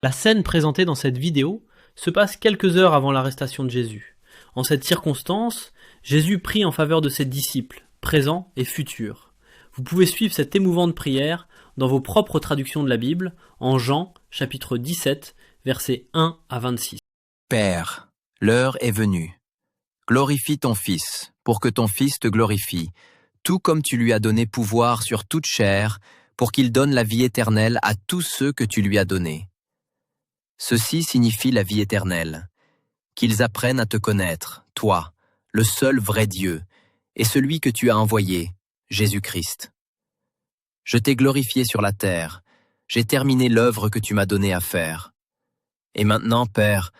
La scène présentée dans cette vidéo se passe quelques heures avant l'arrestation de Jésus. En cette circonstance, Jésus prie en faveur de ses disciples, présents et futurs. Vous pouvez suivre cette émouvante prière dans vos propres traductions de la Bible, en Jean, chapitre 17, versets 1 à 26. Père, l'heure est venue. Glorifie ton Fils, pour que ton Fils te glorifie, tout comme tu lui as donné pouvoir sur toute chair, pour qu'il donne la vie éternelle à tous ceux que tu lui as donnés. Ceci signifie la vie éternelle, qu'ils apprennent à te connaître, toi, le seul vrai Dieu, et celui que tu as envoyé, Jésus-Christ. Je t'ai glorifié sur la terre, j'ai terminé l'œuvre que tu m'as donnée à faire. Et maintenant, Père,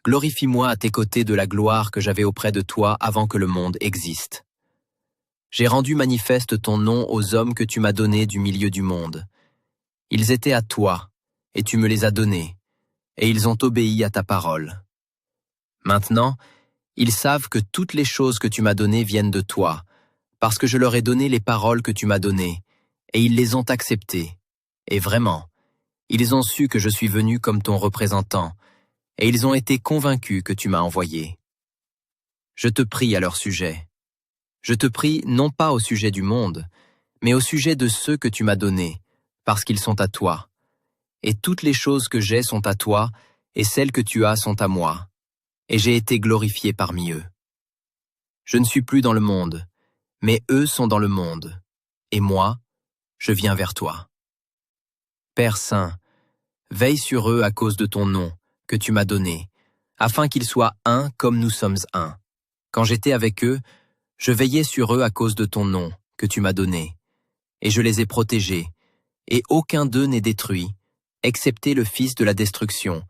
glorifie-moi à tes côtés de la gloire que j'avais auprès de toi avant que le monde existe. J'ai rendu manifeste ton nom aux hommes que tu m'as donnés du milieu du monde. Ils étaient à toi, et tu me les as donnés, et ils ont obéi à ta parole. Maintenant, ils savent que toutes les choses que tu m'as données viennent de toi, parce que je leur ai donné les paroles que tu m'as données, et ils les ont acceptées. Et vraiment, ils ont su que je suis venu comme ton représentant, et ils ont été convaincus que tu m'as envoyé. Je te prie à leur sujet. Je te prie non pas au sujet du monde, mais au sujet de ceux que tu m'as donnés, parce qu'ils sont à toi. Et toutes les choses que j'ai sont à toi, et celles que tu as sont à moi. Et j'ai été glorifié parmi eux. Je ne suis plus dans le monde, mais eux sont dans le monde. Et moi, je viens vers toi. Père Saint, veille sur eux à cause de ton nom, que tu m'as donné, afin qu'ils soient un comme nous sommes un. Quand j'étais avec eux, je veillais sur eux à cause de ton nom, que tu m'as donné, et je les ai protégés, et aucun d'eux n'est détruit, excepté le fils de la destruction,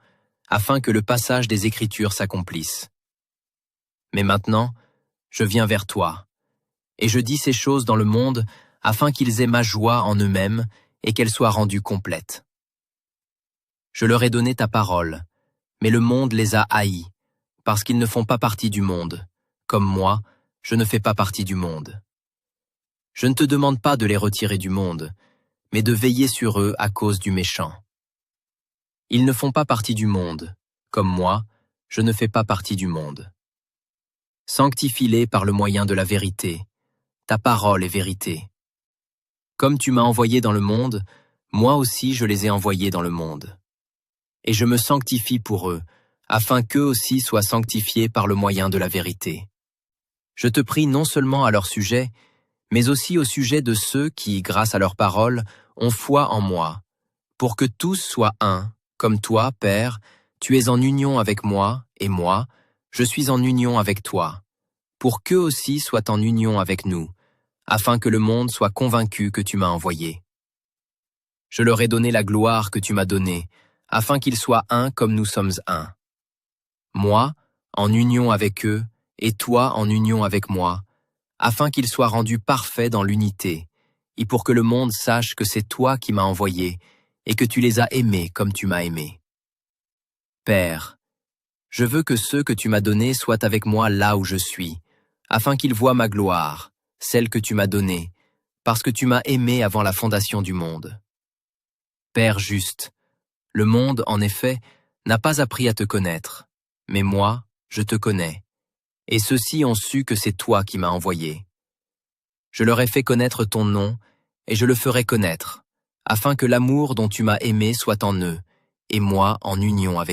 afin que le passage des Écritures s'accomplisse. Mais maintenant, je viens vers toi, et je dis ces choses dans le monde, afin qu'ils aient ma joie en eux-mêmes, et qu'elle soit rendue complète. Je leur ai donné ta parole, mais le monde les a haïs, parce qu'ils ne font pas partie du monde, comme moi, je ne fais pas partie du monde. Je ne te demande pas de les retirer du monde, mais de veiller sur eux à cause du méchant. Ils ne font pas partie du monde, comme moi, je ne fais pas partie du monde. Sanctifie-les par le moyen de la vérité. Ta parole est vérité. Comme tu m'as envoyé dans le monde, moi aussi je les ai envoyés dans le monde. Et je me sanctifie pour eux, afin qu'eux aussi soient sanctifiés par le moyen de la vérité. Je te prie non seulement à leur sujet, mais aussi au sujet de ceux qui, grâce à leur parole, ont foi en moi, pour que tous soient un, comme toi, Père, tu es en union avec moi, et moi, je suis en union avec toi, pour qu'eux aussi soient en union avec nous, afin que le monde soit convaincu que tu m'as envoyé. Je leur ai donné la gloire que tu m'as donnée, afin qu'ils soient un comme nous sommes un. Moi, en union avec eux, et toi en union avec moi, afin qu'ils soient rendus parfaits dans l'unité, et pour que le monde sache que c'est toi qui m'as envoyé, et que tu les as aimés comme tu m'as aimé. Père, je veux que ceux que tu m'as donnés soient avec moi là où je suis, afin qu'ils voient ma gloire, celle que tu m'as donnée, parce que tu m'as aimé avant la fondation du monde. Père juste, le monde, en effet, n'a pas appris à te connaître, mais moi, je te connais, et ceux-ci ont su que c'est toi qui m'as envoyé. Je leur ai fait connaître ton nom, et je le ferai connaître, afin que l'amour dont tu m'as aimé soit en eux, et moi en union avec eux.